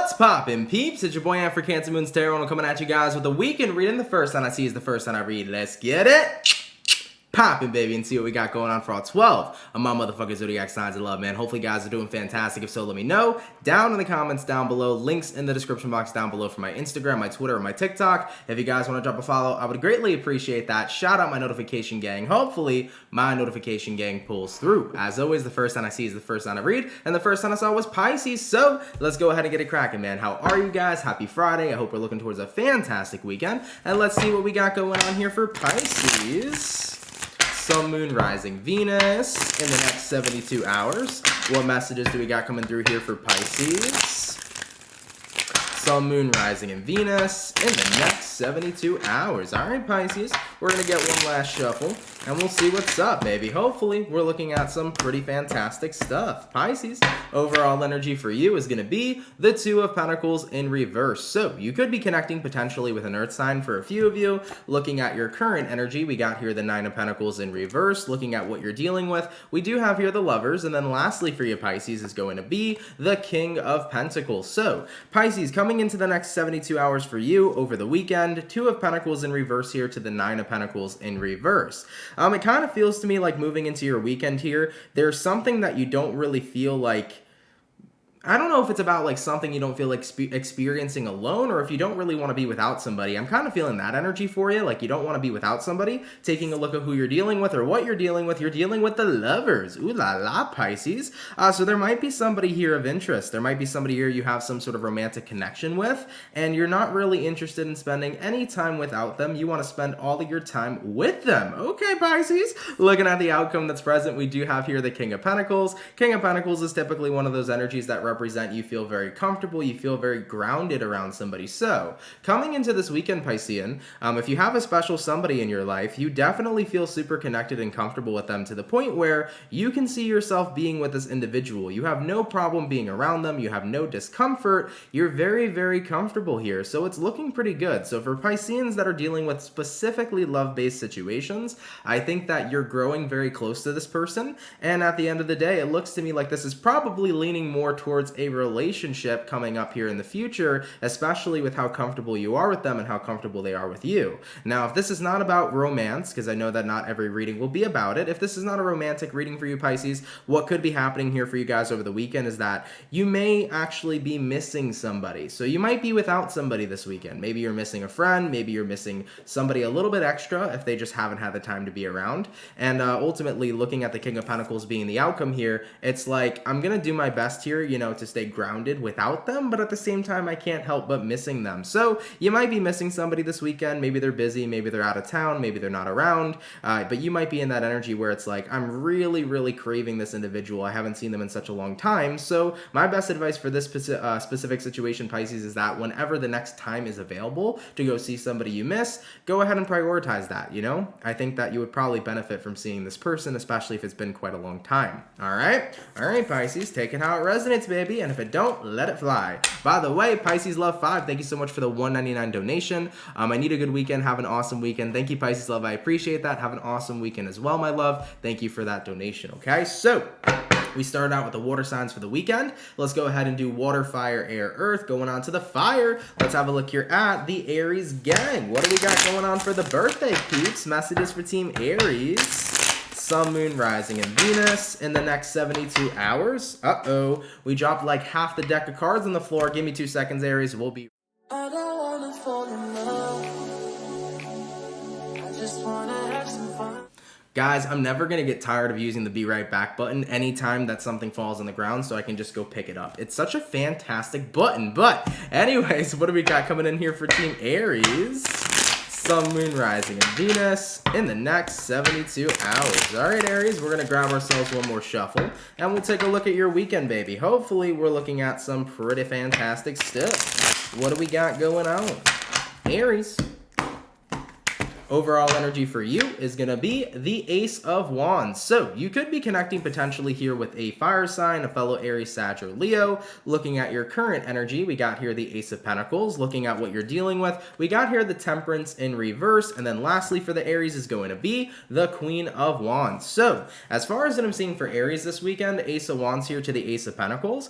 What's poppin', peeps? It's your boy for CancerMoonsTarot, and I'm coming at you guys with a weekend reading. The first sign I see is the first sign I read. Let's get it poppin', baby, and see what we got going on for all 12 of my motherfucking zodiac signs of love, man. Hopefully, you guys are doing fantastic. If so, let me know down in the comments down below. Links in the description box down below for my Instagram, my Twitter, or my TikTok. If you guys want to drop a follow, I would greatly appreciate that. Shout out my notification gang. Hopefully, my notification gang pulls through. As always, the first sign I see is the first sign I read, and the first sign I saw was Pisces. So let's go ahead and get it cracking, man. How are you guys? Happy Friday. I hope we're looking towards a fantastic weekend, and let's see what we got going on here for Pisces. Sun, Moon, Rising, Venus in the next 72 hours. What messages do we got coming through here for Pisces? Sun, Moon, Rising, and Venus in the next 72 hours. All right, Pisces, we're going to get one last shuffle, and we'll see what's up, baby. Hopefully, we're looking at some pretty fantastic stuff. Pisces, overall energy for you is going to be the Two of Pentacles in reverse. So you could be connecting potentially with an earth sign for a few of you. Looking at your current energy, we got here the Nine of Pentacles in reverse. Looking at what you're dealing with, we do have here the Lovers. And then lastly for you, Pisces, is going to be the King of Pentacles. So Pisces, coming into the next 72 hours for you over the weekend, Two of Pentacles in reverse here to the Nine of Pentacles in reverse. It kind of feels to me like moving into your weekend here, there's something that you don't really feel like, I don't know if it's about like something you don't feel like experiencing alone, or if you don't really want to be without somebody. I'm kind of feeling that energy for you, like you don't want to be without somebody. Taking a look at who you're dealing with or what you're dealing with the Lovers. Ooh la la, Pisces. So there might be somebody here of interest. There might be somebody here you have some sort of romantic connection with, and you're not really interested in spending any time without them. You want to spend all of your time with them. Okay, Pisces. Looking at the outcome that's present, we do have here the King of Pentacles. King of Pentacles is typically one of those energies that represent you feel very comfortable, you feel very grounded around somebody. So coming into this weekend, Piscean, if you have a special somebody in your life, you definitely feel super connected and comfortable with them to the point where you can see yourself being with this individual. You have no problem being around them, you have no discomfort, you're very, very comfortable here. So it's looking pretty good. So for Pisceans that are dealing with specifically love-based situations, I think that you're growing very close to this person, and at the end of the day, it looks to me like this is probably leaning more towards a relationship coming up here in the future, especially with how comfortable you are with them and how comfortable they are with you. Now, if this is not about romance, because I know that not every reading will be about it, if this is not a romantic reading for you, Pisces, what could be happening here for you guys over the weekend is that you may actually be missing somebody. So you might be without somebody this weekend. Maybe you're missing a friend, maybe you're missing somebody a little bit extra if they just haven't had the time to be around. And ultimately, looking at the King of Pentacles being the outcome here, it's like, I'm going to do my best here, you know, to stay grounded without them, but at the same time, I can't help but missing them. So you might be missing somebody this weekend. Maybe they're busy, maybe they're out of town, maybe they're not around, but you might be in that energy where it's like, I'm really, really craving this individual. I haven't seen them in such a long time. So my best advice for this specific situation, Pisces, is that whenever the next time is available to go see somebody you miss, go ahead and prioritize that, you know? I think that you would probably benefit from seeing this person, especially if it's been quite a long time. All right, Pisces, take it how it resonates, baby, and if it don't, let it fly. By the way, Pisces Love 5, thank you so much for the $1.99 donation. I need a good weekend. Have an awesome weekend. Thank you, Pisces Love. I appreciate that. Have an awesome weekend as well, my love. Thank you for that donation, okay? So we started out with the water signs for the weekend. Let's go ahead and do water, fire, air, earth. Going on to the fire, let's have a look here at the Aries gang. What do we got going on for the birthday peeps? Messages for Team Aries. Sun, Moon, Rising, and Venus in the next 72 hours. Uh-oh. We dropped like half the deck of cards on the floor. Give me 2 seconds, Aries. We'll be... I don't wanna fall in love. I just wanna have some fun. Guys, I'm never going to get tired of using the be right back button anytime that something falls on the ground so I can just go pick it up. It's such a fantastic button. But anyways, what do we got coming in here for Team Aries? Sun, Moon, Rising, and Venus in the next 72 hours. All right, Aries, we're going to grab ourselves one more shuffle, and we'll take a look at your weekend, baby. Hopefully, we're looking at some pretty fantastic stuff. What do we got going on? Aries. Overall energy for you is going to be the Ace of Wands. So you could be connecting potentially here with a fire sign, a fellow Aries, Sag, or Leo. Looking at your current energy, we got here the Ace of Pentacles. Looking at what you're dealing with, we got here the Temperance in reverse. And then lastly for the Aries is going to be the Queen of Wands. So as far as what I'm seeing for Aries this weekend, Ace of Wands here to the Ace of Pentacles.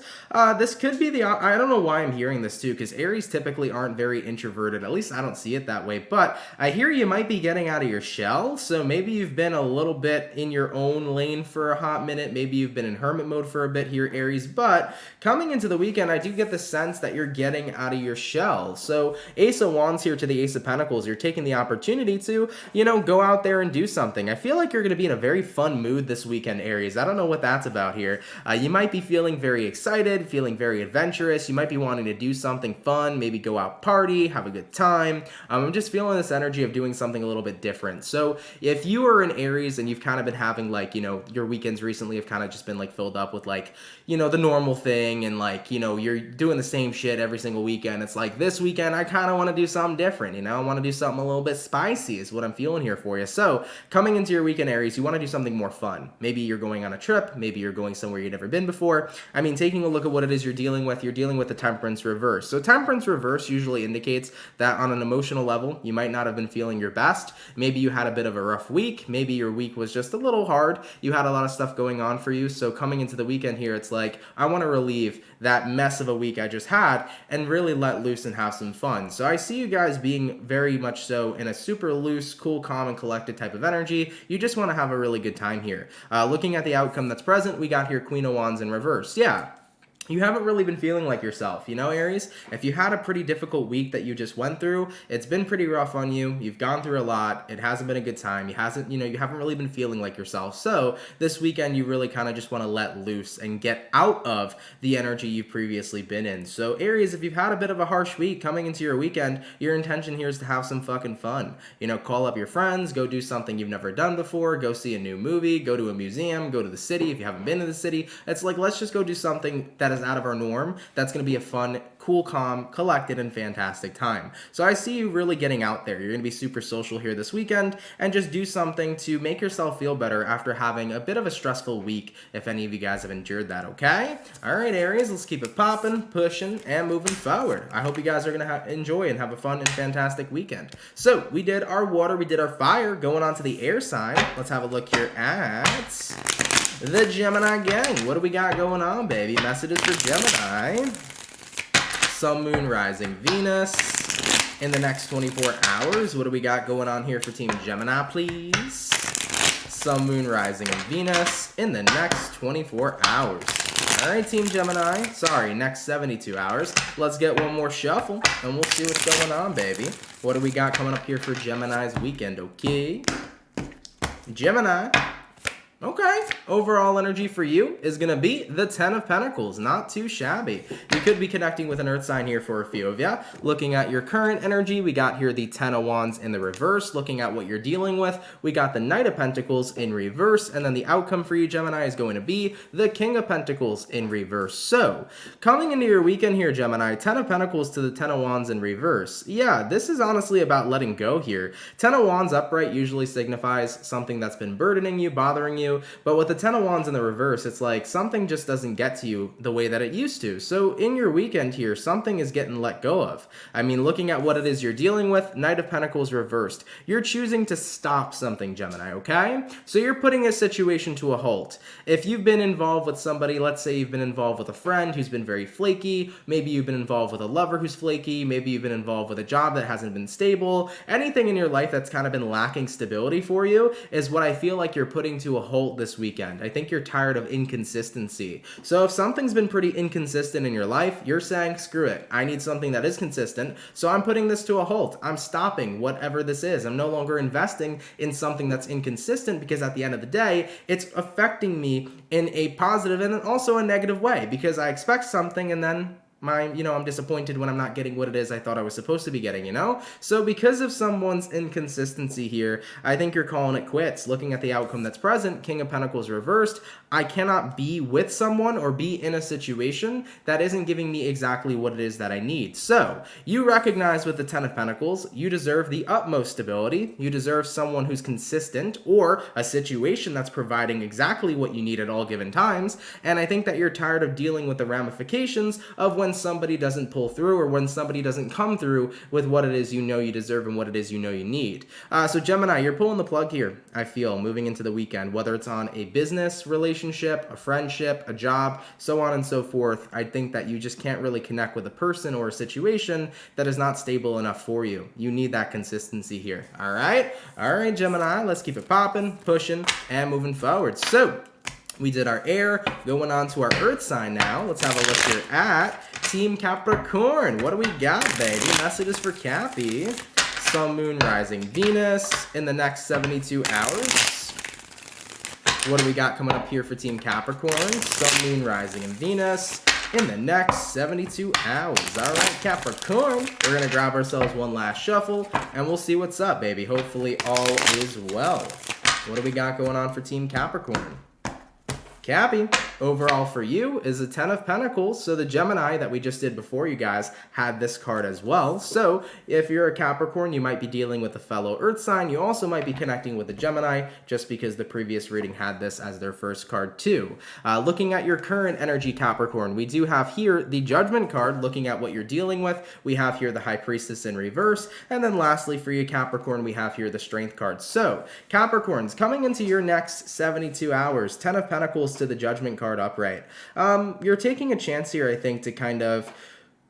This could be I don't know why I'm hearing this too, because Aries typically aren't very introverted. At least I don't see it that way. But I hear you might be getting out of your shell. So maybe you've been a little bit in your own lane for a hot minute. Maybe you've been in hermit mode for a bit here, Aries. But coming into the weekend, I do get the sense that you're getting out of your shell. So Ace of Wands here to the Ace of Pentacles, you're taking the opportunity to, go out there and do something. I feel like you're going to be in a very fun mood this weekend, Aries. I don't know what that's about here. You might be feeling very excited, feeling very adventurous. You might be wanting to do something fun, maybe go out party, have a good time. I'm just feeling this energy of doing something a little bit different. So if you are an Aries and you've kind of been having your weekends recently have kind of just been filled up with the normal thing and you're doing the same shit every single weekend. It's like this weekend, I kind of want to do something different. I want to do something a little bit spicy is what I'm feeling here for you. So coming into your weekend, Aries, you want to do something more fun. Maybe you're going on a trip. Maybe you're going somewhere you've never been before. Taking a look at what it is you're dealing with the Temperance reverse. So Temperance reverse usually indicates that on an emotional level, you might not have been feeling your best. Maybe you had a bit of a rough week. Maybe your week was just a little hard. You had a lot of stuff going on for you. So coming into the weekend here, it's like, I want to relieve that mess of a week I just had and really let loose and have some fun. So I see you guys being very much so in a super loose, cool, calm, and collected type of energy. You just want to have a really good time here. Looking at the outcome that's present, we got here Queen of Wands in reverse. Yeah. You haven't really been feeling like yourself, Aries? If you had a pretty difficult week that you just went through, it's been pretty rough on you. You've gone through a lot. It hasn't been a good time. You haven't really been feeling like yourself. So this weekend, you really kind of just want to let loose and get out of the energy you've previously been in. So Aries, if you've had a bit of a harsh week coming into your weekend, your intention here is to have some fucking fun. Call up your friends, go do something you've never done before, go see a new movie, go to a museum, go to the city if you haven't been to the city. It's like, let's just go do something that is out of our norm. That's going to be a fun, cool, calm, collected, and fantastic time. So I see you really getting out there. You're going to be super social here this weekend and just do something to make yourself feel better after having a bit of a stressful week, if any of you guys have endured that, okay? All right, Aries, let's keep it popping, pushing, and moving forward. I hope you guys are going to enjoy and have a fun and fantastic weekend. So we did our water, we did our fire, going on to the air sign. Let's have a look here at the Gemini gang. What do we got going on, baby? Messages for Gemini. Sun, Moon, Rising, Venus. In the next 24 hours, what do we got going on here for Team Gemini, please? Sun, Moon, Rising, and Venus in the next 24 hours. All right, Team Gemini. Sorry, next 72 hours. Let's get one more shuffle, and we'll see what's going on, baby. What do we got coming up here for Gemini's weekend, okay? Gemini. Okay, overall energy for you is going to be the 10 of Pentacles. Not too shabby. You could be connecting with an earth sign here for a few of you. Looking at your current energy, we got here the 10 of Wands in the reverse. Looking at what you're dealing with, we got the Knight of Pentacles in reverse. And then the outcome for you, Gemini, is going to be the King of Pentacles in reverse. So, coming into your weekend here, Gemini, 10 of Pentacles to the 10 of Wands in reverse. Yeah, this is honestly about letting go here. 10 of Wands upright usually signifies something that's been burdening you, bothering you. But with the 10 of Wands in the reverse, it's like something just doesn't get to you the way that it used to. So in your weekend here, something is getting let go of. Looking at what it is you're dealing with, Knight of Pentacles reversed. You're choosing to stop something, Gemini, okay? So you're putting a situation to a halt. If you've been involved with somebody, let's say you've been involved with a friend who's been very flaky, maybe you've been involved with a lover who's flaky, maybe you've been involved with a job that hasn't been stable, anything in your life that's kind of been lacking stability for you is what I feel like you're putting to a halt this weekend. I think you're tired of inconsistency. So if something's been pretty inconsistent in your life, you're saying, screw it. I need something that is consistent. So I'm putting this to a halt. I'm stopping whatever this is. I'm no longer investing in something that's inconsistent because at the end of the day, it's affecting me in a positive and also a negative way because I expect something and then I'm disappointed when I'm not getting what it is I thought I was supposed to be getting, So because of someone's inconsistency here, I think you're calling it quits. Looking at the outcome that's present, King of Pentacles reversed, I cannot be with someone or be in a situation that isn't giving me exactly what it is that I need. So you recognize with the Ten of Pentacles, you deserve the utmost stability. You deserve someone who's consistent or a situation that's providing exactly what you need at all given times. And I think that you're tired of dealing with the ramifications of when somebody doesn't pull through or when somebody doesn't come through with what it is you deserve and what it is you need. So Gemini, you're pulling the plug here, I feel, moving into the weekend, whether it's on a business relationship, a friendship, a job, so on and so forth. I think that you just can't really connect with a person or a situation that is not stable enough for you. You need that consistency here. All right, Gemini, let's keep it popping, pushing, and moving forward. So we did our air, going on to our earth sign now. Let's have a look here at Team Capricorn. What do we got, baby? Messages for Cappy. Sun, Moon, Rising, Venus in the next 72 hours. What do we got coming up here for Team Capricorn? Sun, Moon, Rising, and Venus in the next 72 hours. All right, Capricorn, we're going to grab ourselves one last shuffle, and we'll see what's up, baby. Hopefully all is well. What do we got going on for Team Capricorn? Cappy, overall for you is a 10 of Pentacles. So the Gemini that we just did before you guys had this card as well. So if you're a Capricorn, you might be dealing with a fellow earth sign. You also might be connecting with a Gemini just because the previous reading had this as their first card too. Looking at your current energy, Capricorn, we do have here the Judgment card looking at what you're dealing with. We have here the High Priestess in reverse. And then lastly for you, Capricorn, we have here the Strength card. So Capricorns, coming into your next 72 hours, 10 of Pentacles to the Judgment card upright. You're taking a chance here, I think, to kind of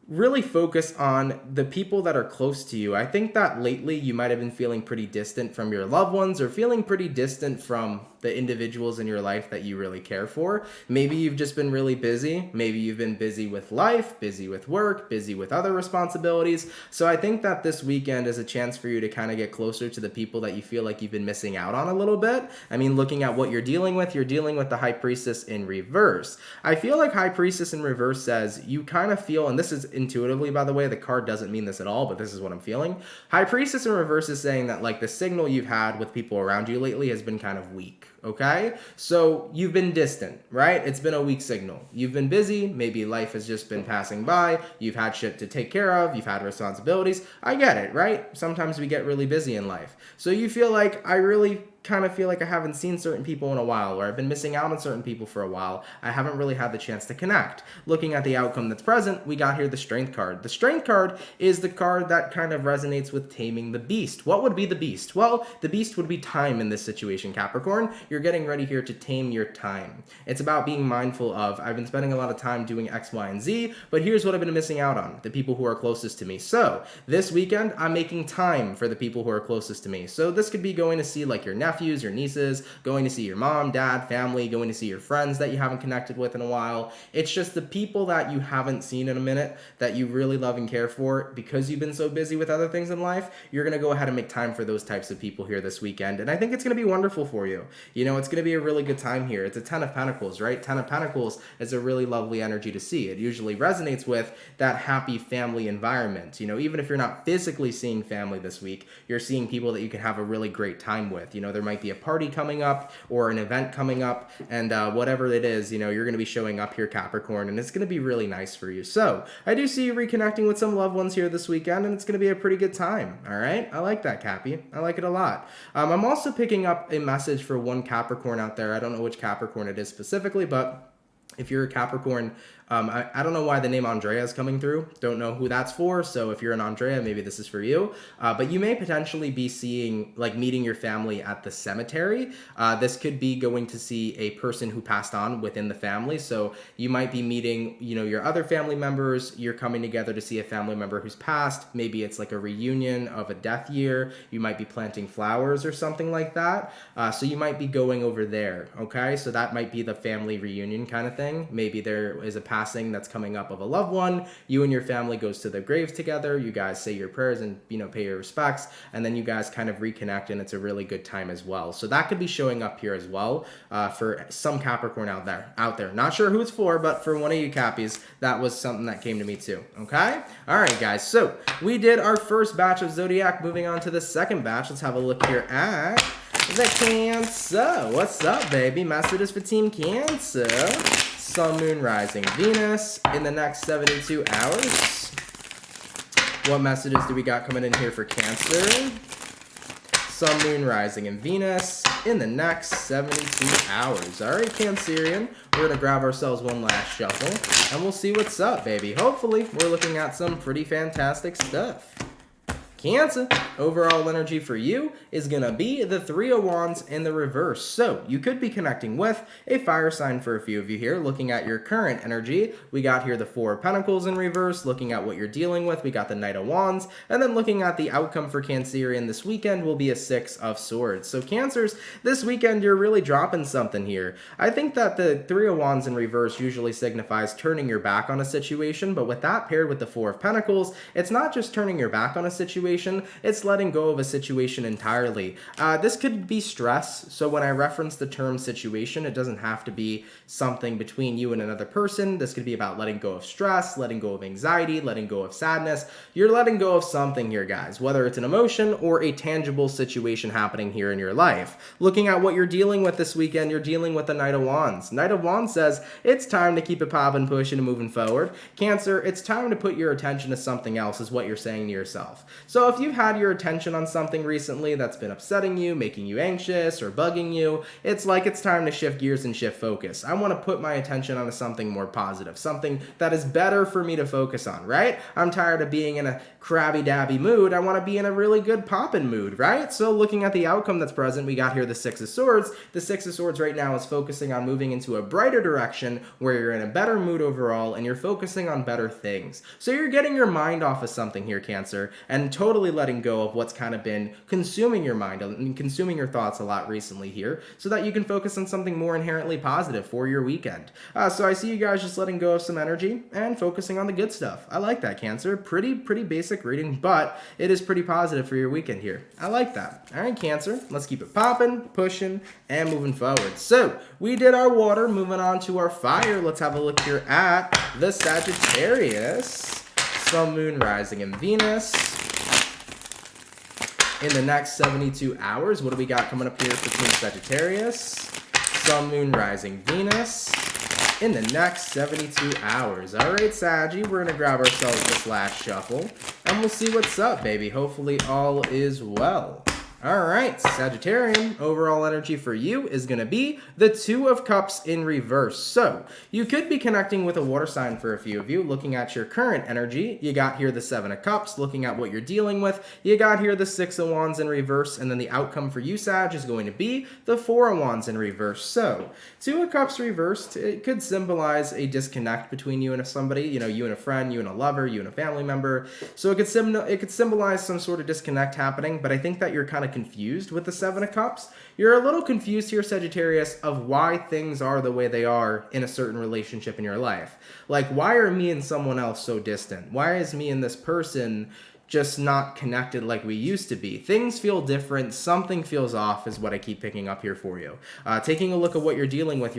really focus on the people that are close to you. I think that lately you might have been feeling pretty distant from your loved ones or feeling pretty distant from the individuals in your life that you really care for. Maybe you've just been really busy. Maybe you've been busy with life, busy with work, busy with other responsibilities. So I think that this weekend is a chance for you to kind of get closer to the people that you feel like you've been missing out on a little bit. I mean, looking at what you're dealing with the High Priestess in reverse. I feel like High Priestess in reverse says you kind of feel, and this is intuitively, by the way, the card doesn't mean this at all, but this is what I'm feeling. High Priestess in reverse is saying that like the signal you've had with people around you lately has been kind of weak. Okay, so you've been distant, right? It's been a weak signal. You've been busy. Maybe life has just been passing by. You've had shit to take care of. You've had responsibilities. I get it, right? Sometimes we get really busy in life. So you feel like I really kind of feel like I haven't seen certain people in a while, or I've been missing out on certain people for a while. I haven't really had the chance to connect. Looking at the outcome that's present, we got here the Strength card. The Strength card is the card that kind of resonates with taming the beast. What would be the beast? Well, the beast would be time in this situation, Capricorn. You're getting ready here to tame your time. It's about being mindful of, I've been spending a lot of time doing X, Y, and Z, but here's what I've been missing out on, the people who are closest to me. So this weekend, I'm making time for the people who are closest to me. So this could be going to see like your nephews, your nieces, going to see your mom, dad, family, going to see your friends that you haven't connected with in a while. It's just the people that you haven't seen in a minute that you really love and care for. Because you've been so busy with other things in life, you're going to go ahead and make time for those types of people here this weekend. And I think it's going to be wonderful for you. You know, it's going to be a really good time here. It's a 10 of Pentacles, right? 10 of Pentacles is a really lovely energy to see. It usually resonates with that happy family environment. You know, even if you're not physically seeing family this week, you're seeing people that you can have a really great time with. You know, there might be a party coming up or an event coming up, and whatever it is, you know, you're going to be showing up here, Capricorn, and it's going to be really nice for you. So I do see you reconnecting with some loved ones here this weekend, and it's going to be a pretty good time. All right, I like that, Cappy. I like it a lot. I'm also picking up a message for one Capricorn out there. I don't know which Capricorn it is specifically, but if you're a Capricorn, I don't know why the name Andrea is coming through. Don't know who that's for. So if you're an Andrea, maybe this is for you. But you may potentially be seeing, like, meeting your family at the cemetery. This could be going to see a person who passed on within the family. So you might be meeting, you know, your other family members. You're coming together to see a family member who's passed. Maybe it's like a reunion of a death year. You might be planting flowers or something like that. So you might be going over there. Okay. So that might be the family reunion kind of thing. Maybe there is a passing that's coming up of a loved one. You and your family goes to the grave together. You guys say your prayers and, pay your respects, and then you guys kind of reconnect, and it's a really good time as well. So that could be showing up here as well for some Capricorn out there. Not sure who it's for, but for one of you Cappies, that was something that came to me too. Okay? All right, guys. So we did our first batch of Zodiac. Moving on to the second batch. Let's have a look here at the Cancer. What's up, baby? Messages for Team Cancer. Sun, Moon, Rising, Venus in the next 72 hours. What messages do we got coming in here for Cancer? Sun, Moon, Rising, and Venus in the next 72 hours. All right, Cancerian, we're going to grab ourselves one last shuffle, and we'll see what's up, baby. Hopefully, we're looking at some pretty fantastic stuff. Cancer, overall energy for you is going to be the Three of Wands in the reverse. So you could be connecting with a fire sign for a few of you here. Looking at your current energy, we got here the Four of Pentacles in reverse. Looking at what you're dealing with, we got the Knight of Wands. And then looking at the outcome for Cancerian this weekend will be a Six of Swords. So Cancers, this weekend you're really dropping something here. I think that the Three of Wands in reverse usually signifies turning your back on a situation, but with that paired with the Four of Pentacles, it's not just turning your back on a situation, it's letting go of a situation entirely. This could be stress, so when I reference the term situation, it doesn't have to be something between you and another person. This could be about letting go of stress, letting go of anxiety, letting go of sadness. You're letting go of something here, guys, whether it's an emotion or a tangible situation happening here in your life. Looking at what you're dealing with this weekend, you're dealing with the Knight of Wands. Knight of Wands says it's time to keep it popping, pushing, and moving forward. Cancer, it's time to put your attention to something else, is what you're saying to yourself. So if you've had your attention on something recently that's been upsetting you, making you anxious, or bugging you, it's like it's time to shift gears and shift focus. I want to put my attention onto something more positive, something that is better for me to focus on, right? I'm tired of being in a crabby-dabby mood. I want to be in a really good poppin' mood, right? So looking at the outcome that's present, we got here the Six of Swords. The Six of Swords right now is focusing on moving into a brighter direction where you're in a better mood overall and you're focusing on better things. So you're getting your mind off of something here, Cancer, and totally letting go of what's kind of been consuming your mind and consuming your thoughts a lot recently here so that you can focus on something more inherently positive for your weekend. So I see you guys just letting go of some energy and focusing on the good stuff. I like that, Cancer. Pretty basic reading, but it is pretty positive for your weekend here. I like that. All right, Cancer, let's keep it popping, pushing, and moving forward. So we did our water. Moving on to our fire. Let's have a look here at the Sagittarius. Sun, Moon, Rising, and Venus in the next 72 hours. What do we got coming up here between Sagittarius, Sun, Moon, Rising, Venus in the next 72 hours? All right, Saggy, we're going to grab ourselves this last shuffle, and we'll see what's up, baby. Hopefully all is well. All right, Sagittarian, overall energy for you is going to be the Two of Cups in reverse. So you could be connecting with a water sign for a few of you. Looking at your current energy, you got here the Seven of Cups. Looking at what you're dealing with, you got here the Six of Wands in reverse. And then the outcome for you, Sag, is going to be the Four of Wands in reverse. So Two of Cups reversed, it could symbolize a disconnect between you and somebody, you and a friend, you and a lover, you and a family member. So it could symbolize some sort of disconnect happening, but I think that you're kind of confused with the Seven of Cups. You're a little confused here, Sagittarius, of why things are the way they are in a certain relationship in your life. Like, why are me and someone else so distant? Why is me and this person just not connected like we used to be? Things feel different. Something feels off is what I keep picking up here for you. Taking a look at what you're dealing with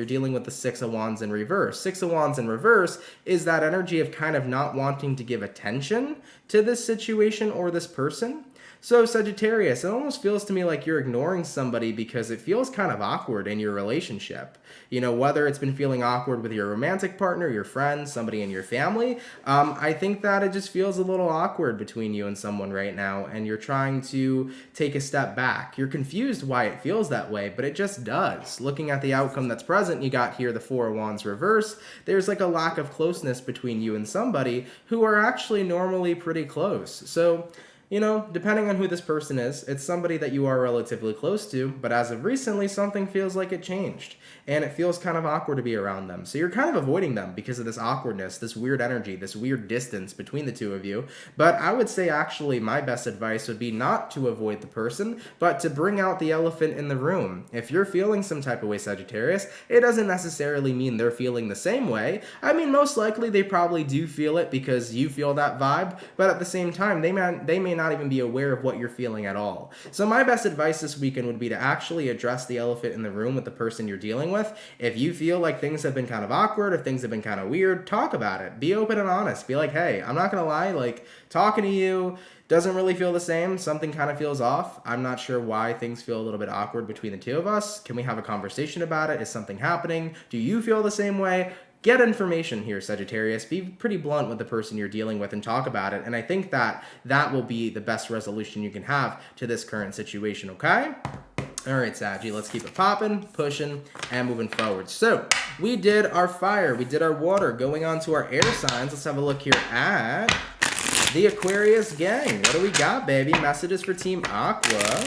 the Six of Wands in reverse. Six of Wands in reverse is that energy of kind of not wanting to give attention to this situation or this person. So Sagittarius, it almost feels to me like you're ignoring somebody because it feels kind of awkward in your relationship. Whether it's been feeling awkward with your romantic partner, your friends, somebody in your family, I think that it just feels a little awkward between you and someone right now, and you're trying to take a step back. You're confused why it feels that way, but it just does. Looking at the outcome that's present, you got here the Four of Wands reverse. There's like a lack of closeness between you and somebody who are actually normally pretty close. So you know, depending on who this person is, it's somebody that you are relatively close to, but as of recently, something feels like it changed. And it feels kind of awkward to be around them. So you're kind of avoiding them because of this awkwardness, this weird energy, this weird distance between the two of you. But I would say actually my best advice would be not to avoid the person, but to bring out the elephant in the room. If you're feeling some type of way, Sagittarius, it doesn't necessarily mean they're feeling the same way. I mean, most likely they probably do feel it because you feel that vibe, but at the same time, they may not even be aware of what you're feeling at all. So my best advice this weekend would be to actually address the elephant in the room with the person you're dealing with. If you feel like things have been kind of awkward, if things have been kind of weird, talk about it. Be open and honest. Be like, hey, I'm not gonna lie, like, talking to you doesn't really feel the same. Something kind of feels off. I'm not sure why things feel a little bit awkward between the two of us. Can we have a conversation about it? Is something happening? Do you feel the same way? Get information here, Sagittarius. Be pretty blunt with the person you're dealing with and talk about it. And I think that will be the best resolution you can have to this current situation, okay? All right, Saggy, let's keep it popping, pushing, and moving forward. So we did our fire, we did our water. Going on to our air signs, let's have a look here at the Aquarius gang. What do we got, baby? Messages for Team Aqua.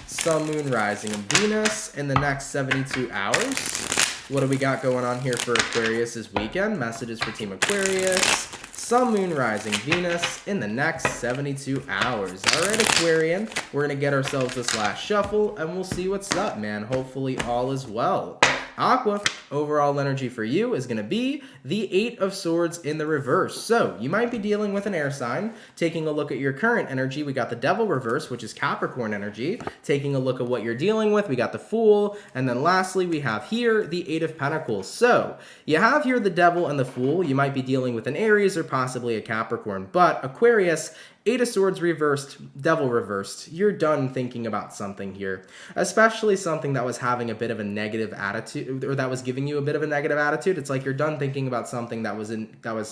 Sun, Moon, Rising, and Venus in the next 72 hours. What do we got going on here for Aquarius this weekend? Messages for Team Aquarius. Sun, Moon, Rising, Venus in the next 72 hours. All right, Aquarian, we're going to get ourselves this last shuffle, and we'll see what's up, man. Hopefully all is well. Aqua, overall energy for you is going to be the 8 of Swords in the reverse. So you might be dealing with an air sign. Taking a look at your current energy, we got the Devil reverse, which is Capricorn energy. Taking a look at what you're dealing with, we got the Fool. And then lastly, we have here the 8 of Pentacles. So you have here the Devil and the Fool. You might be dealing with an Aries or possibly a Capricorn. But Aquarius, 8 of Swords reversed, Devil reversed. You're done thinking about something here, especially something that was having a bit of a negative attitude, or that was giving you a bit of a negative attitude. It's like you're done thinking about something that was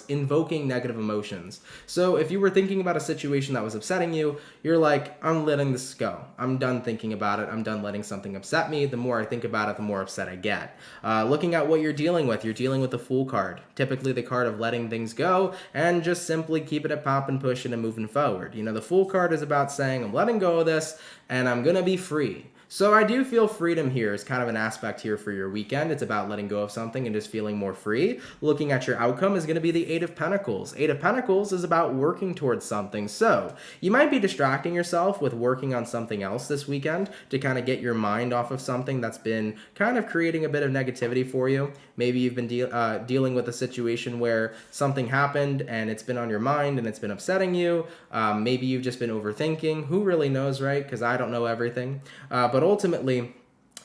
invoking negative emotions. So if you were thinking about a situation that was upsetting you, you're like, I'm letting this go. I'm done thinking about it. I'm done letting something upset me. The more I think about it, the more upset I get. Looking at what you're dealing with the Fool card. Typically the card of letting things go and just simply keeping it popping, pushing, and moving forward. You know, the Fool card is about saying, I'm letting go of this and I'm going to be free. So I do feel freedom here is kind of an aspect here for your weekend. It's about letting go of something and just feeling more free. Looking at your outcome is going to be the 8 of Pentacles. 8 of Pentacles is about working towards something. So you might be distracting yourself with working on something else this weekend to kind of get your mind off of something that's been kind of creating a bit of negativity for you. Maybe you've been dealing with a situation where something happened and it's been on your mind and it's been upsetting you. Maybe you've just been overthinking. Who really knows, right? Because I don't know everything. But ultimately,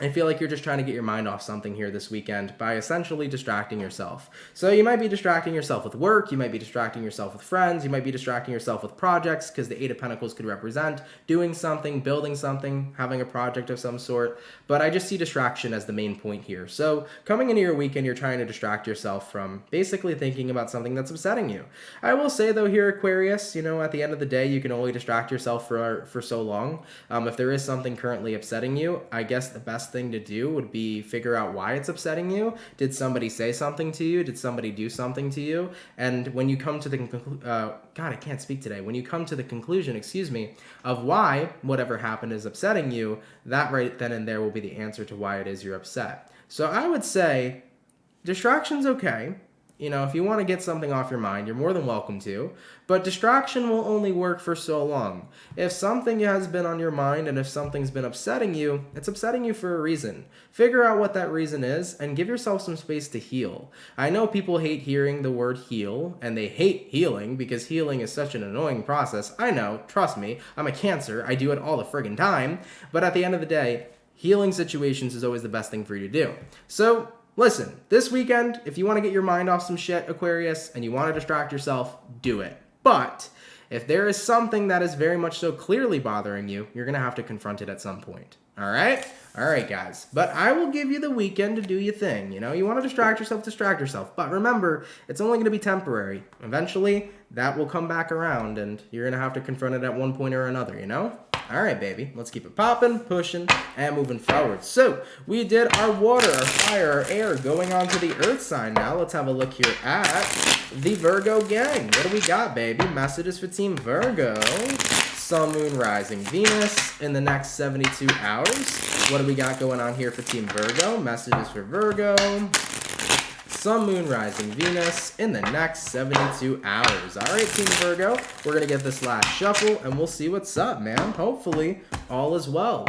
I feel like you're just trying to get your mind off something here this weekend by essentially distracting yourself. So you might be distracting yourself with work, you might be distracting yourself with friends, you might be distracting yourself with projects, because the 8 of Pentacles could represent doing something, building something, having a project of some sort. But I just see distraction as the main point here. So coming into your weekend, you're trying to distract yourself from basically thinking about something that's upsetting you. I will say though here, Aquarius, you know, at the end of the day, you can only distract yourself for so long. If there is something currently upsetting you, I guess the best thing to do would be figure out why it's upsetting you. Did somebody say something to you? Did somebody do something to you? And when you come to the God, I can't speak today. When you come to the conclusion, excuse me, of why whatever happened is upsetting you, that right then and there will be the answer to why it is you're upset. So I would say distraction's okay. You know, if you want to get something off your mind, you're more than welcome to. But distraction will only work for so long. If something has been on your mind and if something's been upsetting you, it's upsetting you for a reason. Figure out what that reason is and give yourself some space to heal. I know people hate hearing the word heal, and they hate healing because healing is such an annoying process. I know, trust me, I'm a Cancer. I do it all the friggin' time. But at the end of the day, healing situations is always the best thing for you to do. So listen, this weekend, if you want to get your mind off some shit, Aquarius, and you want to distract yourself, do it. But if there is something that is very much so clearly bothering you, you're going to have to confront it at some point. All right? All right, guys. But I will give you the weekend to do your thing. You know, you want to distract yourself. But remember, it's only going to be temporary. Eventually, that will come back around, and you're going to have to confront it at one point or another, you know? All right, baby. Let's keep it popping, pushing, and moving forward. So we did our water, our fire, our air. Going on to the earth sign now. Let's have a look here at the Virgo gang. What do we got, baby? Messages for Team Virgo. Sun, Moon, Rising, Venus in the next 72 hours. What do we got going on here for Team Virgo? Messages for Virgo. Sun, Moon, Rising, Venus in the next 72 hours. All right, Team Virgo, we're going to get this last shuffle, and we'll see what's up, man. Hopefully, all is well.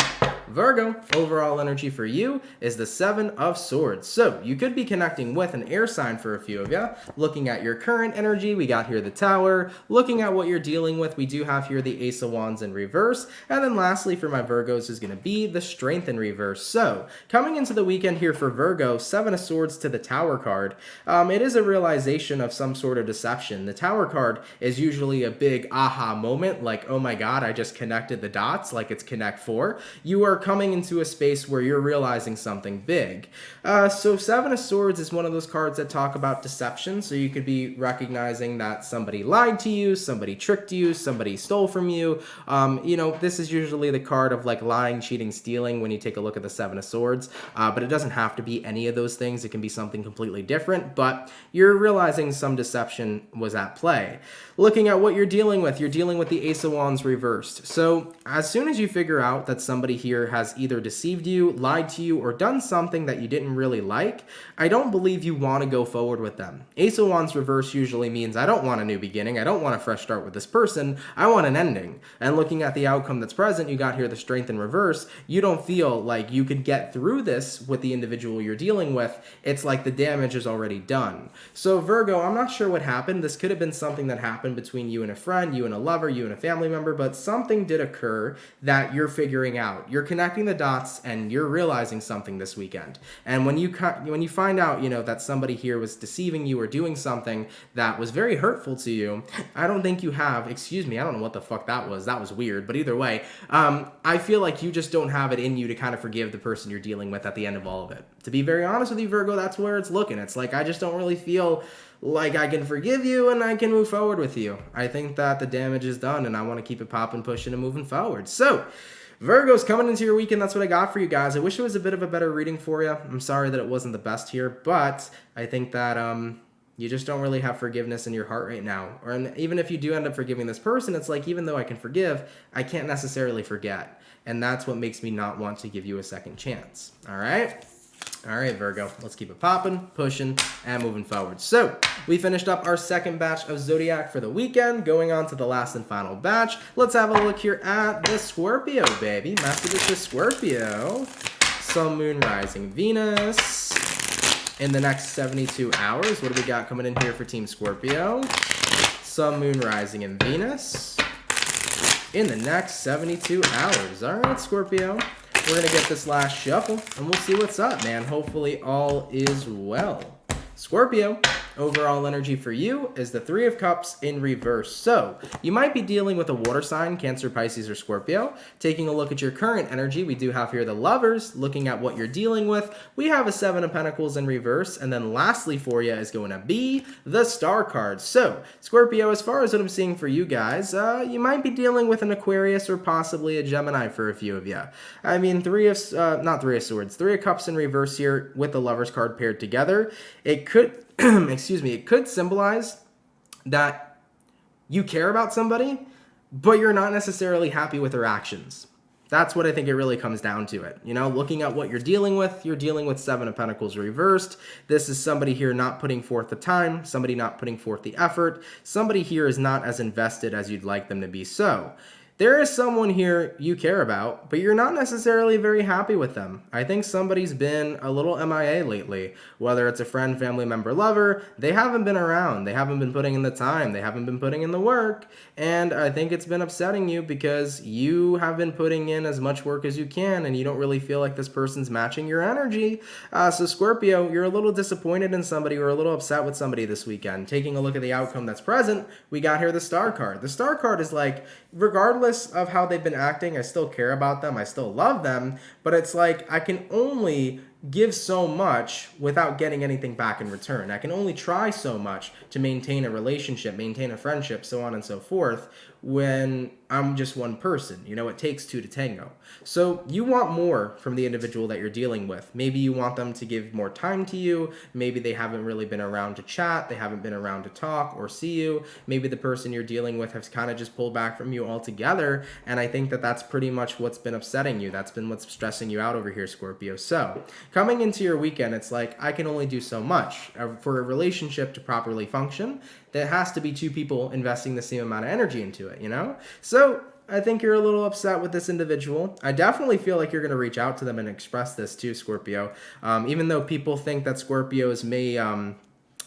Virgo, overall energy for you is the Seven of Swords. So you could be connecting with an air sign for a few of you. Looking at your current energy, we got here the Tower. Looking at what you're dealing with, we do have here the Ace of Wands in reverse. And then lastly for my Virgos is going to be the Strength in reverse. So coming into the weekend here for Virgo, Seven of Swords to the Tower card. It is a realization of some sort of deception. The Tower card is usually a big aha moment, like, oh my God, I just connected the dots, like it's Connect 4. You are coming into a space where you're realizing something big. So Seven of Swords is one of those cards that talk about deception. So you could be recognizing that somebody lied to you, somebody tricked you, somebody stole from you. You know, this is usually the card of like lying, cheating, stealing when you take a look at the Seven of Swords. But it doesn't have to be any of those things. It can be something completely different, but you're realizing some deception was at play. Looking at what you're dealing with the Ace of Wands reversed. So as soon as you figure out that somebody here has either deceived you, lied to you, or done something that you didn't really like, I don't believe you want to go forward with them. Ace of Wands reverse usually means I don't want a new beginning, I don't want a fresh start with this person, I want an ending. And looking at the outcome that's present, you got here the Strength in reverse, you don't feel like you could get through this with the individual you're dealing with. It's like the damage is already done. So Virgo, I'm not sure what happened. This could have been something that happened between you and a friend, you and a lover, you and a family member, but something did occur that you're figuring out. You're connecting the dots and you're realizing something this weekend. And when you find out, you know, that somebody here was deceiving you or doing something that was very hurtful to you, I don't think you have, excuse me, I don't know what the fuck that was. That was weird. But either way, I feel like you just don't have it in you to kind of forgive the person you're dealing with at the end of all of it. To be very honest with you, Virgo, that's where it's looking. It's like, I just don't really feel like I can forgive you and I can move forward with you. I think that the damage is done and I want to keep it popping, pushing, and moving forward. So Virgo's coming into your weekend. That's what I got for you guys. I wish it was a bit of a better reading for you. I'm sorry that it wasn't the best here, but I think that you just don't really have forgiveness in your heart right now. Or even if you do end up forgiving this person, it's like, even though I can forgive, I can't necessarily forget. And that's what makes me not want to give you a second chance. All right? All right, Virgo, let's keep it popping, pushing, and moving forward. So we finished up our second batch of Zodiac for the weekend. Going on to the last and final batch. Let's have a look here at the Scorpio, baby. Messages to Scorpio. Sun, Moon, Rising, Venus in the next 72 hours. What do we got coming in here for Team Scorpio? Sun, Moon, Rising, and Venus in the next 72 hours. All right, Scorpio. We're going to get this last shuffle, and we'll see what's up, man. Hopefully all is well. Scorpio, overall energy for you is the Three of Cups in reverse. So you might be dealing with a water sign, Cancer, Pisces, or Scorpio. Taking a look at your current energy, we do have here the Lovers. Looking at what you're dealing with, we have a Seven of Pentacles in reverse. And then lastly for you is going to be the Star card. So Scorpio, as far as what I'm seeing for you guys, you might be dealing with an Aquarius or possibly a Gemini for a few of you. I mean, Three of Cups in reverse here with the Lovers card paired together. It could, it could symbolize that you care about somebody, but you're not necessarily happy with their actions. That's what I think it really comes down to it. You know, looking at what you're dealing with Seven of Pentacles reversed. This is somebody here not putting forth the time, somebody not putting forth the effort. Somebody here is not as invested as you'd like them to be. So there is someone here you care about, but you're not necessarily very happy with them. I think somebody's been a little MIA lately, whether it's a friend, family member, lover. They haven't been around. They haven't been putting in the time. They haven't been putting in the work. And I think it's been upsetting you because you have been putting in as much work as you can and you don't really feel like this person's matching your energy. So Scorpio, you're a little disappointed in somebody or a little upset with somebody this weekend. Taking a look at the outcome that's present, we got here the Star card. The Star card is like, regardless of how they've been acting, I still care about them, I still love them, but it's like I can only give so much without getting anything back in return. I can only try so much to maintain a relationship, maintain a friendship, so on and so forth, when I'm just one person. You know, it takes two to tango. So you want more from the individual that you're dealing with. Maybe you want them to give more time to you. Maybe they haven't really been around to chat. They haven't been around to talk or see you. Maybe the person you're dealing with has kind of just pulled back from you altogether. And I think that that's pretty much what's been upsetting you. That's been what's stressing you out over here, Scorpio. So coming into your weekend, it's like, I can only do so much. For a relationship to properly function, there has to be two people investing the same amount of energy into it, you know? So I think you're a little upset with this individual. I definitely feel like you're going to reach out to them and express this too, Scorpio. Even though people think that Scorpios may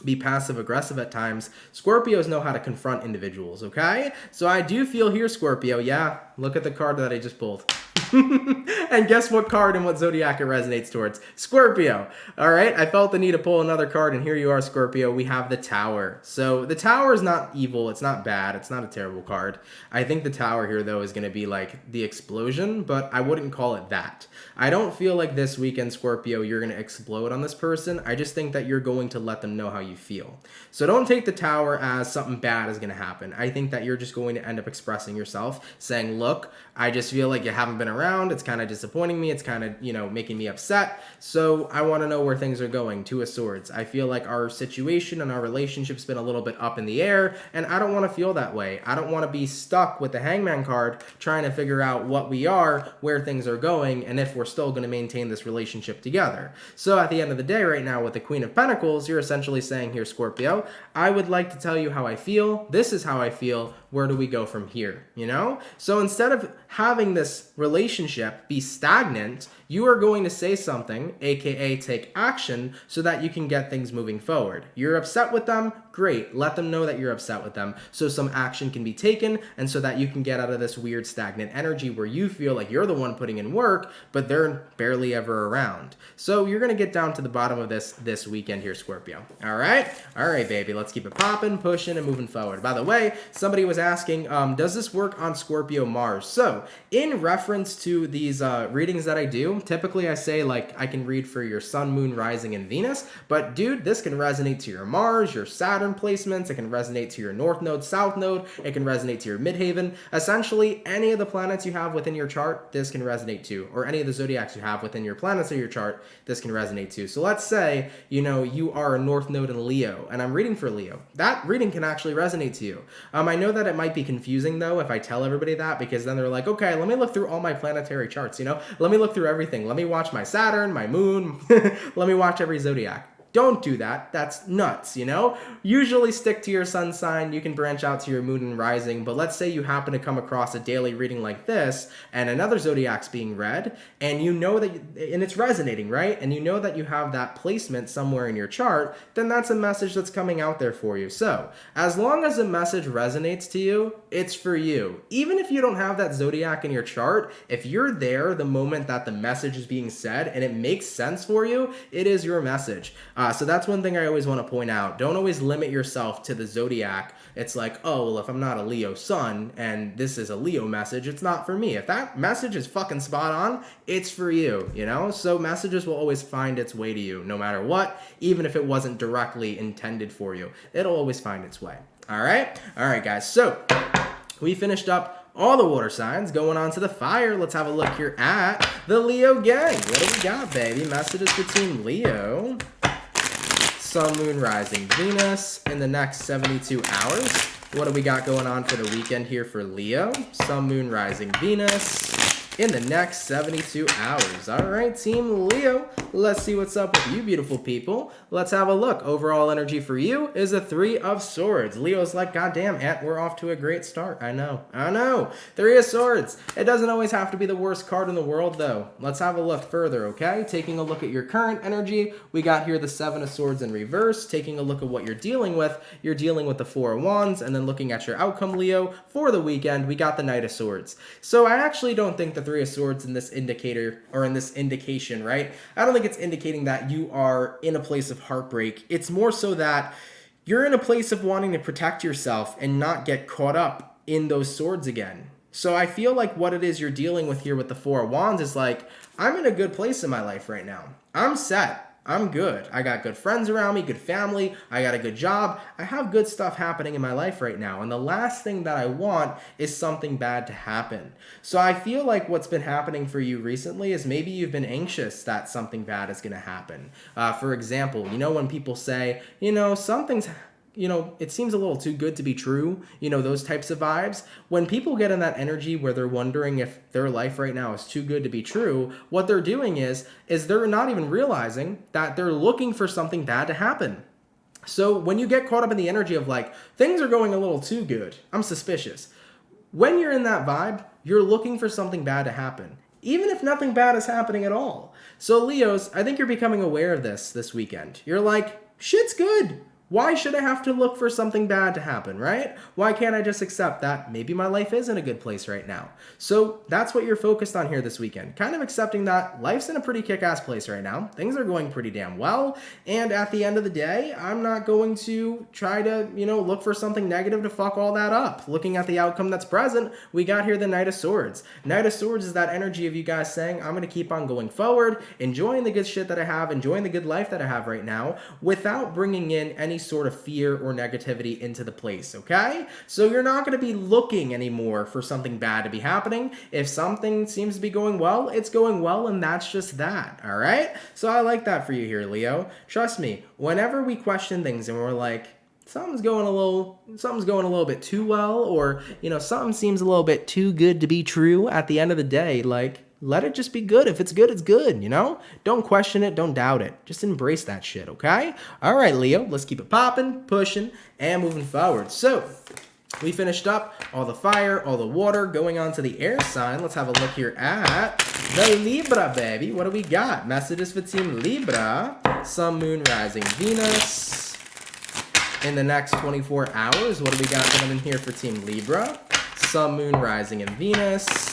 be passive aggressive at times, Scorpios know how to confront individuals, okay? So I do feel here, Scorpio, yeah, look at the card that I just pulled. And guess what card and what zodiac it resonates towards? Scorpio. All right, I felt the need to pull another card, and here you are, Scorpio. We have the Tower. So the Tower is not evil. It's not bad. It's not a terrible card. I think the Tower here, though, is going to be like the explosion, but I wouldn't call it that. I don't feel like this weekend, Scorpio, you're going to explode on this person. I just think that you're going to let them know how you feel. So don't take the Tower as something bad is going to happen. I think that you're just going to end up expressing yourself, saying, look, I just feel like you haven't been around. It's kind of disappointing me. It's kind of, you know, making me upset. So I want to know where things are going. Two of Swords. I feel like our situation and our relationship's been a little bit up in the air, and I don't want to feel that way. I don't want to be stuck with the Hangman card trying to figure out what we are, where things are going, and if we're still going to maintain this relationship together. So at the end of the day right now with the Queen of Pentacles, you're essentially saying here, Scorpio, I would like to tell you how I feel. This is how I feel. Where do we go from here? You know? So instead of having this relationship be stagnant, you are going to say something, aka take action, so that you can get things moving forward. You're upset with them? Great. Let them know that you're upset with them so some action can be taken and so that you can get out of this weird stagnant energy where you feel like you're the one putting in work, but they're barely ever around. So you're going to get down to the bottom of this weekend here, Scorpio. All right? All right, baby. Let's keep it popping, pushing, and moving forward. By the way, somebody was asking, does this work on Scorpio Mars? So in reference to these readings that I do, typically I say like I can read for your Sun, Moon, Rising, and Venus, but dude, this can resonate to your Mars, your Saturn placements, it can resonate to your North Node, South Node, it can resonate to your Midhaven. Essentially, any of the planets you have within your chart, this can resonate to, or any of the zodiacs you have within your planets of your chart, this can resonate to. So let's say, you know, you are a North Node in Leo, and I'm reading for Leo. That reading can actually resonate to you. I know that it might be confusing though if I tell everybody that, because then they're like, okay, let me look through all my planetary charts, you know? Let me look through everything. Let me watch my Saturn, my Moon. Let me watch every zodiac. Don't do that. That's nuts, you know? Usually stick to your sun sign. You can branch out to your moon and rising, but let's say you happen to come across a daily reading like this and another zodiac's being read, and you know that, and it's resonating, right? And you know that you have that placement somewhere in your chart, then that's a message that's coming out there for you. So as long as a message resonates to you, it's for you. Even if you don't have that zodiac in your chart, if you're there the moment that the message is being said and it makes sense for you, it is your message. So that's one thing I always want to point out. Don't always limit yourself to the zodiac. It's like, oh, well, if I'm not a Leo sun and this is a Leo message, it's not for me. If that message is fucking spot on, it's for you, you know? So messages will always find its way to you no matter what, even if it wasn't directly intended for you. It'll always find its way. All right? All right, guys. So we finished up all the water signs, going on to the fire. Let's have a look here at the Leo gang. What do we got, baby? Messages for Team Leo. Sun, Moon, Rising, Venus in the next 72 hours. What do we got going on for the weekend here for Leo? Sun, Moon, Rising, Venus in the next 72 hours. All right, Team Leo, let's see what's up with you beautiful people. Let's have a look. Overall energy for you is a 3 of Swords. Leo's like, goddamn, Aunt, we're off to a great start. I know. 3 of Swords. It doesn't always have to be the worst card in the world, though. Let's have a look further, okay? Taking a look at your current energy, we got here the 7 of Swords in reverse. Taking a look at what you're dealing with, the 4 of Wands, and then looking at your outcome, Leo, for the weekend, we got the Knight of Swords. So I actually don't think the 3 of Swords in this indicator, or in this indication, right? I don't think it's indicating that you are in a place of heartbreak. It's more so that you're in a place of wanting to protect yourself and not get caught up in those swords again. So I feel like what it is you're dealing with here with the 4 of Wands is like, I'm in a good place in my life right now. I'm set. I'm good. I got good friends around me, good family. I got a good job. I have good stuff happening in my life right now. And the last thing that I want is something bad to happen. So I feel like what's been happening for you recently is maybe you've been anxious that something bad is going to happen. For example, when people say, something's it seems a little too good to be true, those types of vibes. When people get in that energy where they're wondering if their life right now is too good to be true, what they're doing is they're not even realizing that they're looking for something bad to happen. So when you get caught up in the energy of like, things are going a little too good, I'm suspicious. When you're in that vibe, you're looking for something bad to happen, even if nothing bad is happening at all. So Leos, I think you're becoming aware of this weekend. You're like, shit's good. Why should I have to look for something bad to happen, right? Why can't I just accept that maybe my life is in a good place right now? So that's what you're focused on here this weekend. Kind of accepting that life's in a pretty kick-ass place right now. Things are going pretty damn well. And at the end of the day, I'm not going to try to, look for something negative to fuck all that up. Looking at the outcome that's present, we got here the Knight of Swords. Knight of Swords is that energy of you guys saying, I'm going to keep on going forward, enjoying the good shit that I have, enjoying the good life that I have right now, without bringing in any sort of fear or negativity into the place, okay? So you're not going to be looking anymore for something bad to be happening. If something seems to be going well, it's going well, and that's just that, all right? So I like that for you here, Leo. Trust me, whenever we question things and we're like, something's going a little bit too well, or, something seems a little bit too good to be true, at the end of the day, like, let it just be good. If it's good, it's good, Don't question it. Don't doubt it. Just embrace that shit, okay? All right, Leo, let's keep it popping, pushing, and moving forward. So we finished up all the fire, all the water, going on to the air sign. Let's have a look here at the Libra, baby. What do we got? Messages for Team Libra. Sun, Moon, Rising, Venus. In the next 24 hours, what do we got coming in here for Team Libra? Sun, Moon, Rising, and Venus.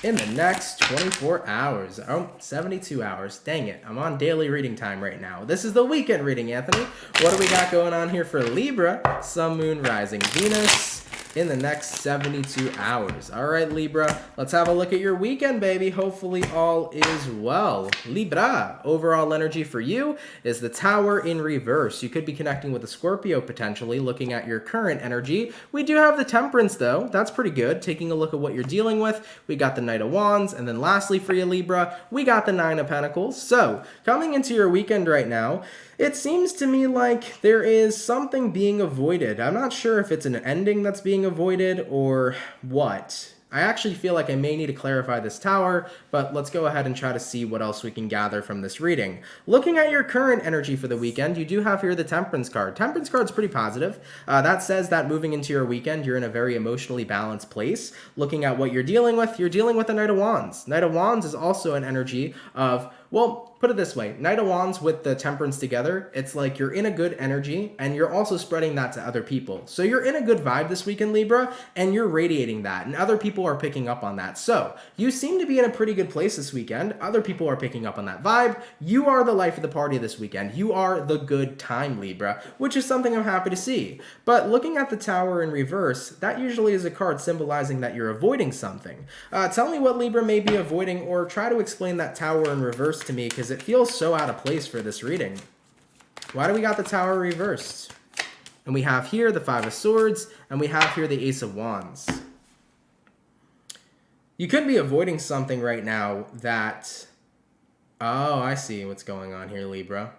In the next 24 hours. 72 hours. Dang it. I'm on daily reading time right now. This is the weekend reading, Anthony. What do we got going on here for Libra? Sun, Moon, Rising, Venus. In the next 72 hours. All right, Libra, let's have a look at your weekend, baby. Hopefully all is well. Libra, overall energy for you is the Tower in reverse. You could be connecting with a Scorpio potentially, looking at your current energy. We do have the Temperance, though. That's pretty good. Taking a look at what you're dealing with, we got the Knight of Wands, and then lastly for you, Libra, we got the Nine of Pentacles. So, coming into your weekend right now, it seems to me like there is something being avoided. I'm not sure if it's an ending that's being avoided or what. I actually feel like I may need to clarify this tower, but let's go ahead and try to see what else we can gather from this reading. Looking at your current energy for the weekend, you do have here the Temperance card. Temperance card's pretty positive. That says that moving into your weekend, you're in a very emotionally balanced place. Looking at what you're dealing with the Knight of Wands. Knight of Wands is also an energy of, well, put it this way, Knight of Wands with the Temperance together, it's like you're in a good energy and you're also spreading that to other people. So you're in a good vibe this weekend, Libra, and you're radiating that, and other people are picking up on that. So you seem to be in a pretty good place this weekend. Other people are picking up on that vibe. You are the life of the party this weekend. You are the good time, Libra, which is something I'm happy to see. But looking at the Tower in reverse, that usually is a card symbolizing that you're avoiding something. Tell me what Libra may be avoiding, or try to explain that Tower in reverse to me, because it feels so out of place for this reading. Why do we got the Tower reversed? And we have here the Five of Swords, and we have here the Ace of Wands. You could be avoiding something right now that... Oh, I see what's going on here, Libra.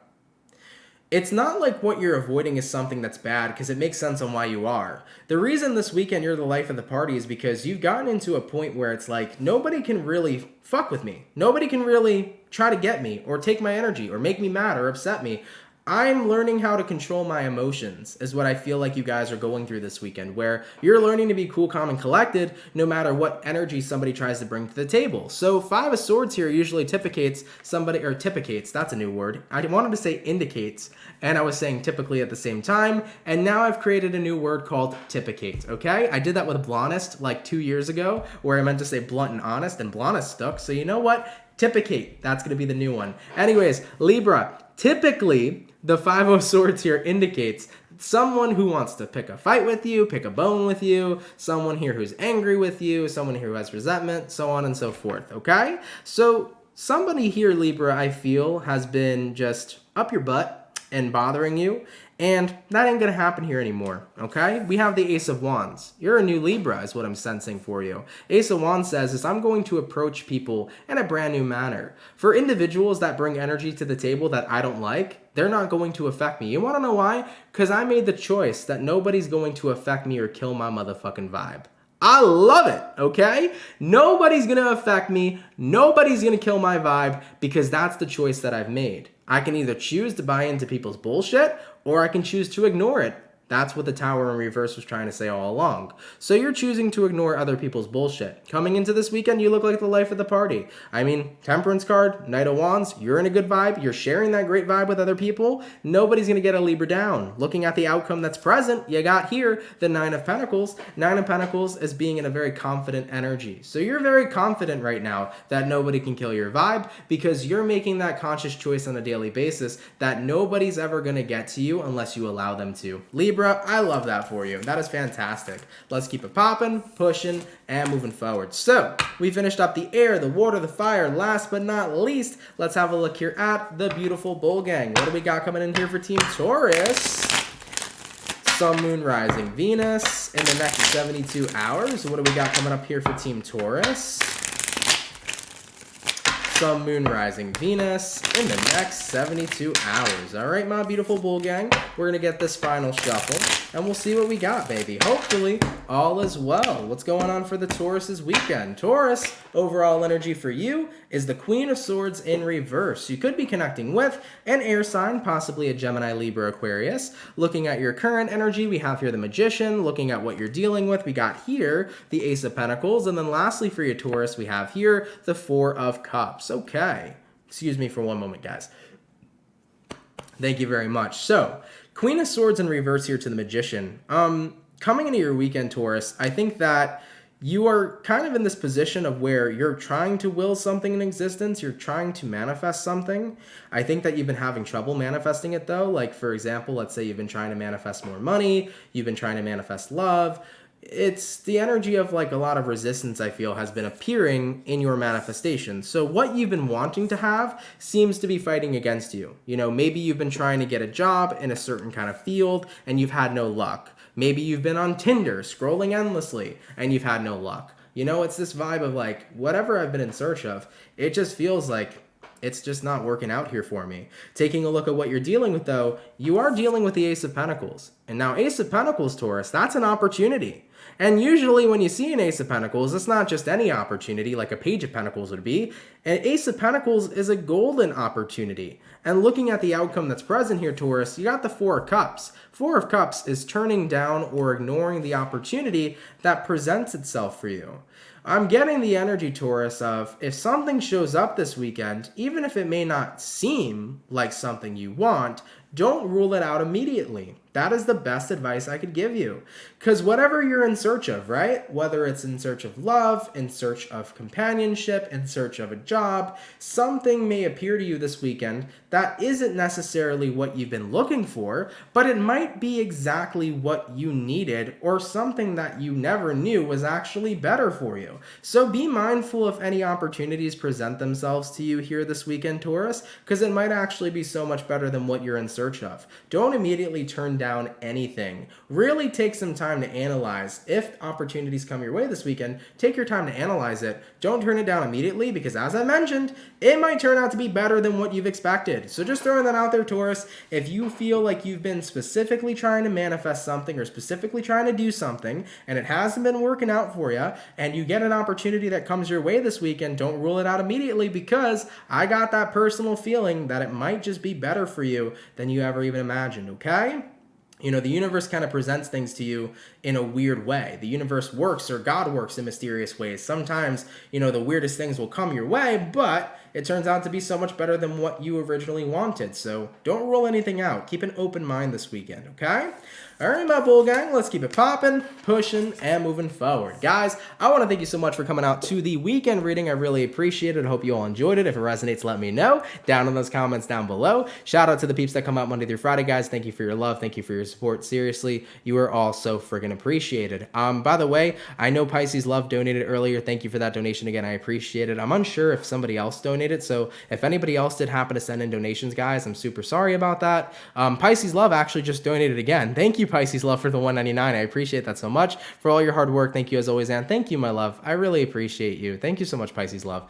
It's not like what you're avoiding is something that's bad, because it makes sense on why you are. The reason this weekend you're the life of the party is because you've gotten into a point where it's like, nobody can really fuck with me. Nobody can really try to get me, or take my energy, or make me mad, or upset me. I'm learning how to control my emotions, is what I feel like you guys are going through this weekend, where you're learning to be cool, calm, and collected no matter what energy somebody tries to bring to the table. So Five of Swords here usually typicates somebody, or typicates, that's a new word. I wanted to say indicates, and I was saying typically at the same time, and now I've created a new word called typicate, okay? I did that with Blondest like 2 years ago, where I meant to say blunt and honest, and Blondest stuck, so you know what? Typicate, that's going to be the new one. Anyways, Libra, typically, the Five of Swords here indicates someone who wants to pick a fight with you, pick a bone with you, someone here who's angry with you, someone here who has resentment, so on and so forth, okay? So somebody here, Libra, I feel has been just up your butt and bothering you, and that ain't gonna happen here anymore, okay? We have the Ace of Wands. You're a new Libra is what I'm sensing for you. Ace of Wands says is I'm going to approach people in a brand new manner. For individuals that bring energy to the table that I don't like, they're not going to affect me. You wanna know why? Because I made the choice that nobody's going to affect me or kill my motherfucking vibe. I love it, okay? Nobody's gonna affect me. Nobody's gonna kill my vibe because that's the choice that I've made. I can either choose to buy into people's bullshit or I can choose to ignore it. That's what the Tower in reverse was trying to say all along. So you're choosing to ignore other people's bullshit. Coming into this weekend, you look like the life of the party. I mean, Temperance card, Knight of Wands, you're in a good vibe. You're sharing that great vibe with other people. Nobody's going to get a Libra down. Looking at the outcome that's present, you got here the Nine of Pentacles. Nine of Pentacles is being in a very confident energy. So you're very confident right now that nobody can kill your vibe because you're making that conscious choice on a daily basis that nobody's ever going to get to you unless you allow them to. Libra, I love that for you. That is fantastic. Let's keep it popping, pushing, and moving forward. So, we finished up the air, the water, the fire. Last but not least, let's have a look here at the beautiful Bull Gang. What do we got coming in here for Team Taurus? Sun, Moon, Rising, Venus in the next 72 hours. What do we got coming up here for Team Taurus? Sun, Moon, Rising, Venus in the next 72 hours. All right, my beautiful Bull Gang, we're going to get this final shuffle, and we'll see what we got, baby. Hopefully, all is well. What's going on for the Taurus' weekend? Taurus, overall energy for you is the Queen of Swords in reverse. You could be connecting with an air sign, possibly a Gemini, Libra, Aquarius. Looking at your current energy, we have here the Magician. Looking at what you're dealing with, we got here the Ace of Pentacles. And then lastly for your Taurus, we have here the Four of Cups. Okay. Excuse me for one moment, guys. Thank you very much. So, Queen of Swords in reverse here to the Magician. Coming into your weekend, Taurus, I think that you are kind of in this position of where you're trying to will something in existence. You're trying to manifest something. I think that you've been having trouble manifesting it, though. Like, for example, let's say you've been trying to manifest more money. You've been trying to manifest love. It's the energy of like a lot of resistance, I feel, has been appearing in your manifestation. So what you've been wanting to have seems to be fighting against you. You know, maybe you've been trying to get a job in a certain kind of field and you've had no luck. Maybe you've been on Tinder scrolling endlessly and you've had no luck. You know, it's this vibe of like, whatever I've been in search of, it just feels like it's just not working out here for me. Taking a look at what you're dealing with, though, you are dealing with the Ace of Pentacles. And now Ace of Pentacles, Taurus, that's an opportunity. And usually when you see an Ace of Pentacles, it's not just any opportunity like a Page of Pentacles would be. An Ace of Pentacles is a golden opportunity. And looking at the outcome that's present here, Taurus, you got the Four of Cups. Four of Cups is turning down or ignoring the opportunity that presents itself for you. I'm getting the energy, Taurus, of if something shows up this weekend, even if it may not seem like something you want, don't rule it out immediately. That is the best advice I could give you. Because whatever you're in search of, right? Whether it's in search of love, in search of companionship, in search of a job, something may appear to you this weekend that isn't necessarily what you've been looking for, but it might be exactly what you needed or something that you never knew was actually better for you. So be mindful if any opportunities present themselves to you here this weekend, Taurus, because it might actually be so much better than what you're in search of. Don't immediately turn down anything. Really take some time to analyze. If opportunities come your way this weekend, take your time to analyze it. Don't turn it down immediately because, as I mentioned, it might turn out to be better than what you've expected. So just throwing that out there, Taurus, if you feel like you've been specifically trying to manifest something or specifically trying to do something and it hasn't been working out for you and you get an opportunity that comes your way this weekend, don't rule it out immediately because I got that personal feeling that it might just be better for you than you ever even imagined, okay? You know, the universe kind of presents things to you in a weird way. The universe works, or God works, in mysterious ways. Sometimes, you know, the weirdest things will come your way, but it turns out to be so much better than what you originally wanted. So don't rule anything out. Keep an open mind this weekend, okay? All right, my Bull Gang, let's keep it popping, pushing, and moving forward. Guys, I want to thank you so much for coming out to the weekend reading. I really appreciate it. I hope you all enjoyed it. If it resonates, let me know down in those comments down below. Shout out to the peeps that come out Monday through Friday, guys. Thank you for your love. Thank you for your support. Seriously, you are all so friggin' appreciated. By the way, I know Pisces Love donated earlier. Thank you for that donation again. I appreciate it. I'm unsure if somebody else donated donated. So if anybody else did happen to send in donations, guys, I'm super sorry about that. Pisces Love actually just donated again. Thank you, Pisces Love, for the $1.99. I appreciate that so much. For all your hard work, thank you as always, and thank you, my love. I really appreciate you. Thank you so much, Pisces Love.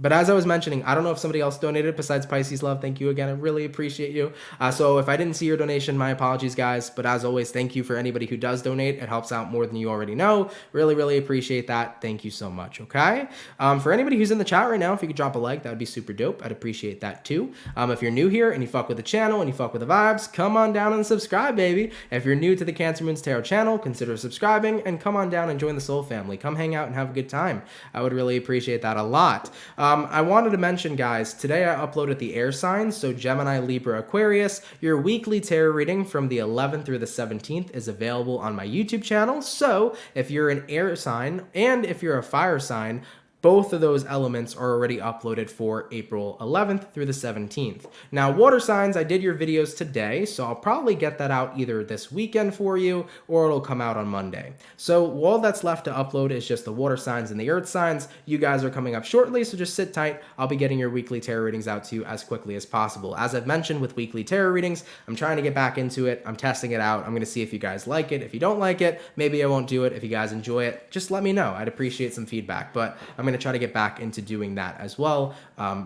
But as I was mentioning, I don't know if somebody else donated besides Pisces Love. Thank you again. I really appreciate you. So if I didn't see your donation, my apologies, guys. But as always, thank you for anybody who does donate. It helps out more than you already know. Really, really appreciate that. Thank you so much, okay? For anybody who's in the chat right now, if you could drop a like, that would be super dope. I'd appreciate that too. If you're new here and you fuck with the channel and you fuck with the vibes, come on down and subscribe, baby. If you're new to the CancerMoonsTarot channel, consider subscribing and come on down and join the Soul family. Come hang out and have a good time. I would really appreciate that a lot. I wanted to mention, guys, today I uploaded the air signs, so Gemini, Libra, Aquarius. Your weekly tarot reading from the 11th through the 17th is available on my YouTube channel. So if you're an air sign and if you're a fire sign, both of those elements are already uploaded for April 11th through the 17th. Now, water signs, I did your videos today, so I'll probably get that out either this weekend for you or it'll come out on Monday. So all that's left to upload is just the water signs and the earth signs. You guys are coming up shortly, so just sit tight. I'll be getting your weekly tarot readings out to you as quickly as possible. As I've mentioned with weekly tarot readings, I'm trying to get back into it. I'm testing it out. I'm going to see if you guys like it. If you don't like it, maybe I won't do it. If you guys enjoy it, just let me know. I'd appreciate some feedback, but I'm going to try to get back into doing that as well,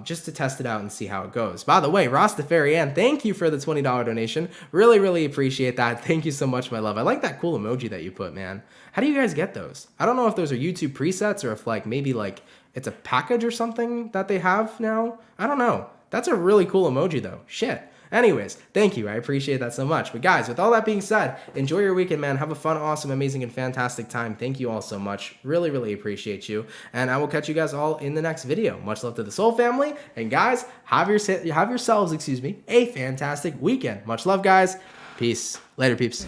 just to test it out and see how it goes. By the way, Rastafari Ann, thank you for the $20 donation. Really, really appreciate that. Thank you so much, my love. I like that cool emoji that you put, man. How do you guys get those? I don't know if those are YouTube presets or if maybe it's a package or something that they have now. I don't know. That's a really cool emoji though. Shit. Anyways, thank you. I appreciate that so much. But guys, with all that being said, enjoy your weekend, man. Have a fun, awesome, amazing, and fantastic time. Thank you all so much. Really, really appreciate you. And I will catch you guys all in the next video. Much love to the Soul family. And guys, have yourselves, a fantastic weekend. Much love, guys. Peace. Later, peeps.